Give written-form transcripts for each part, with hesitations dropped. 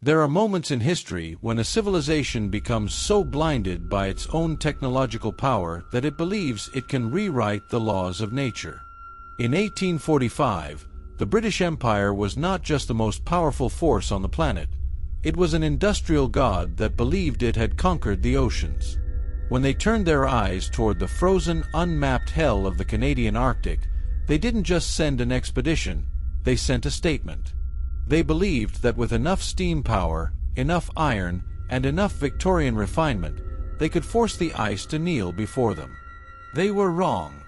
There are moments in history when a civilization becomes so blinded by its own technological power that it believes it can rewrite the laws of nature. In 1845, the British Empire was not just the most powerful force on the planet, it was an industrial god that believed it had conquered the oceans. When they turned their eyes toward the frozen, unmapped hell of the Canadian Arctic, they didn't just send an expedition, they sent a statement. They believed that with enough steam power, enough iron, and enough Victorian refinement, they could force the ice to kneel before them. They were wrong.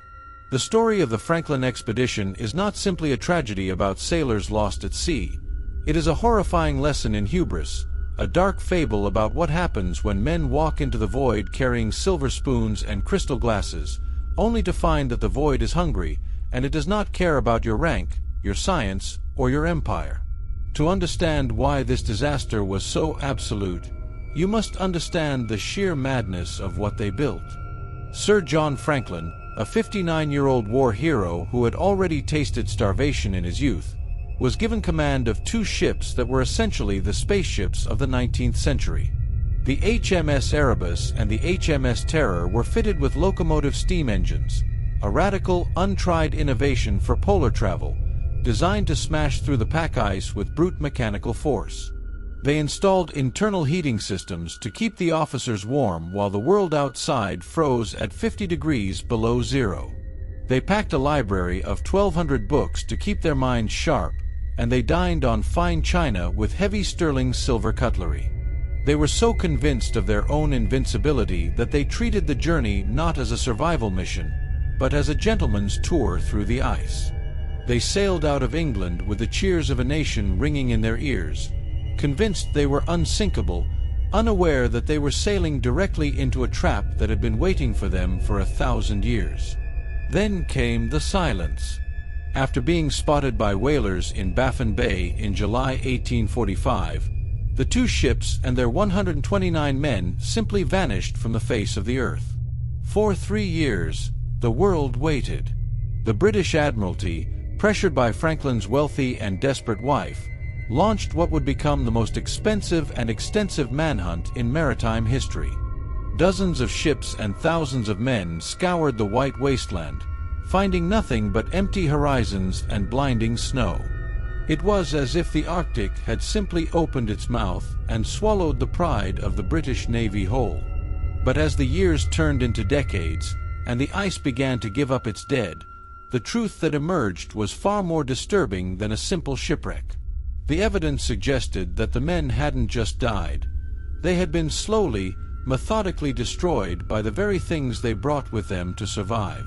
The story of the Franklin expedition is not simply a tragedy about sailors lost at sea. It is a horrifying lesson in hubris, a dark fable about what happens when men walk into the void carrying silver spoons and crystal glasses, only to find that the void is hungry, and it does not care about your rank, your science, or your empire. To understand why this disaster was so absolute, you must understand the sheer madness of what they built. Sir John Franklin, a 59-year-old war hero who had already tasted starvation in his youth, was given command of two ships that were essentially the spaceships of the 19th century. The HMS Erebus and the HMS Terror were fitted with locomotive steam engines, a radical, untried innovation for polar travel, designed to smash through the pack ice with brute mechanical force. They installed internal heating systems to keep the officers warm while the world outside froze at 50 degrees below zero. They packed a library of 1,200 books to keep their minds sharp, and they dined on fine china with heavy sterling silver cutlery. They were so convinced of their own invincibility that they treated the journey not as a survival mission, but as a gentleman's tour through the ice. They sailed out of England with the cheers of a nation ringing in their ears, convinced they were unsinkable, unaware that they were sailing directly into a trap that had been waiting for them for 1,000 years. Then came the silence. After being spotted by whalers in Baffin Bay in July 1845, the two ships and their 129 men simply vanished from the face of the earth. For 3 years, the world waited. The British Admiralty, pressured by Franklin's wealthy and desperate wife, launched what would become the most expensive and extensive manhunt in maritime history. Dozens of ships and thousands of men scoured the white wasteland, finding nothing but empty horizons and blinding snow. It was as if the Arctic had simply opened its mouth and swallowed the pride of the British Navy whole. But as the years turned into decades, and the ice began to give up its dead, the truth that emerged was far more disturbing than a simple shipwreck. The evidence suggested that the men hadn't just died. They had been slowly, methodically destroyed by the very things they brought with them to survive.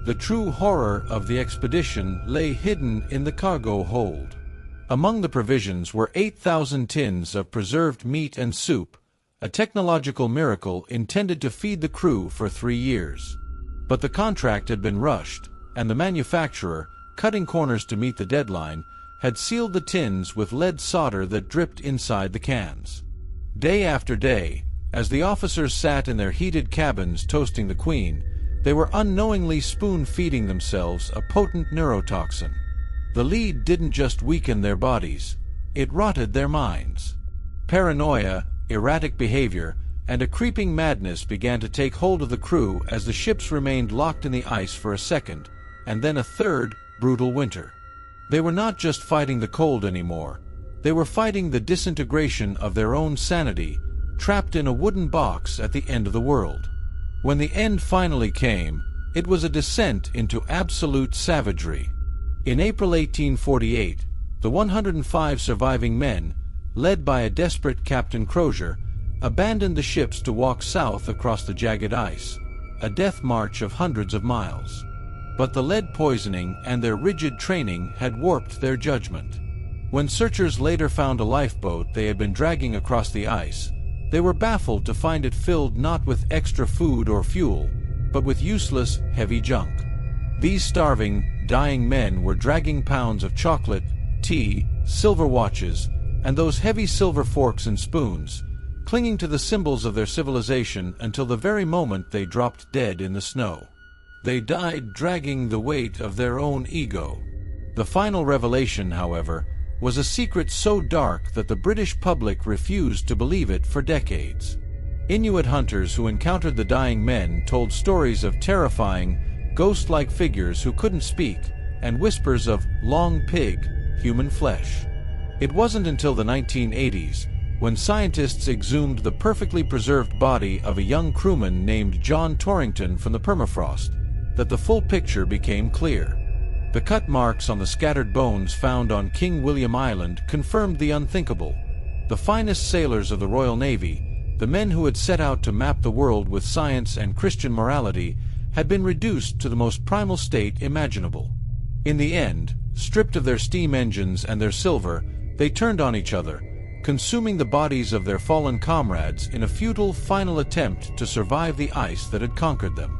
The true horror of the expedition lay hidden in the cargo hold. Among the provisions were 8,000 tins of preserved meat and soup, a technological miracle intended to feed the crew for 3 years. But the contract had been rushed, and the manufacturer, cutting corners to meet the deadline, had sealed the tins with lead solder that dripped inside the cans. Day after day, as the officers sat in their heated cabins toasting the Queen, they were unknowingly spoon-feeding themselves a potent neurotoxin. The lead didn't just weaken their bodies, it rotted their minds. Paranoia, erratic behavior, and a creeping madness began to take hold of the crew as the ships remained locked in the ice for a second, and then a third, brutal winter. They were not just fighting the cold anymore, they were fighting the disintegration of their own sanity, trapped in a wooden box at the end of the world. When the end finally came, it was a descent into absolute savagery. In April 1848, the 105 surviving men, led by a desperate Captain Crozier, abandoned the ships to walk south across the jagged ice, a death march of hundreds of miles. But the lead poisoning and their rigid training had warped their judgment. When searchers later found a lifeboat they had been dragging across the ice, they were baffled to find it filled not with extra food or fuel, but with useless, heavy junk. These starving, dying men were dragging pounds of chocolate, tea, silver watches, and those heavy silver forks and spoons, clinging to the symbols of their civilization until the very moment they dropped dead in the snow. They died dragging the weight of their own ego. The final revelation, however, was a secret so dark that the British public refused to believe it for decades. Inuit hunters who encountered the dying men told stories of terrifying, ghost-like figures who couldn't speak, and whispers of long pig, human flesh. It wasn't until the 1980s, when scientists exhumed the perfectly preserved body of a young crewman named John Torrington from the permafrost, that the full picture became clear. The cut marks on the scattered bones found on King William Island confirmed the unthinkable. The finest sailors of the Royal Navy, the men who had set out to map the world with science and Christian morality, had been reduced to the most primal state imaginable. In the end, stripped of their steam engines and their silver, they turned on each other, consuming the bodies of their fallen comrades in a futile final attempt to survive the ice that had conquered them.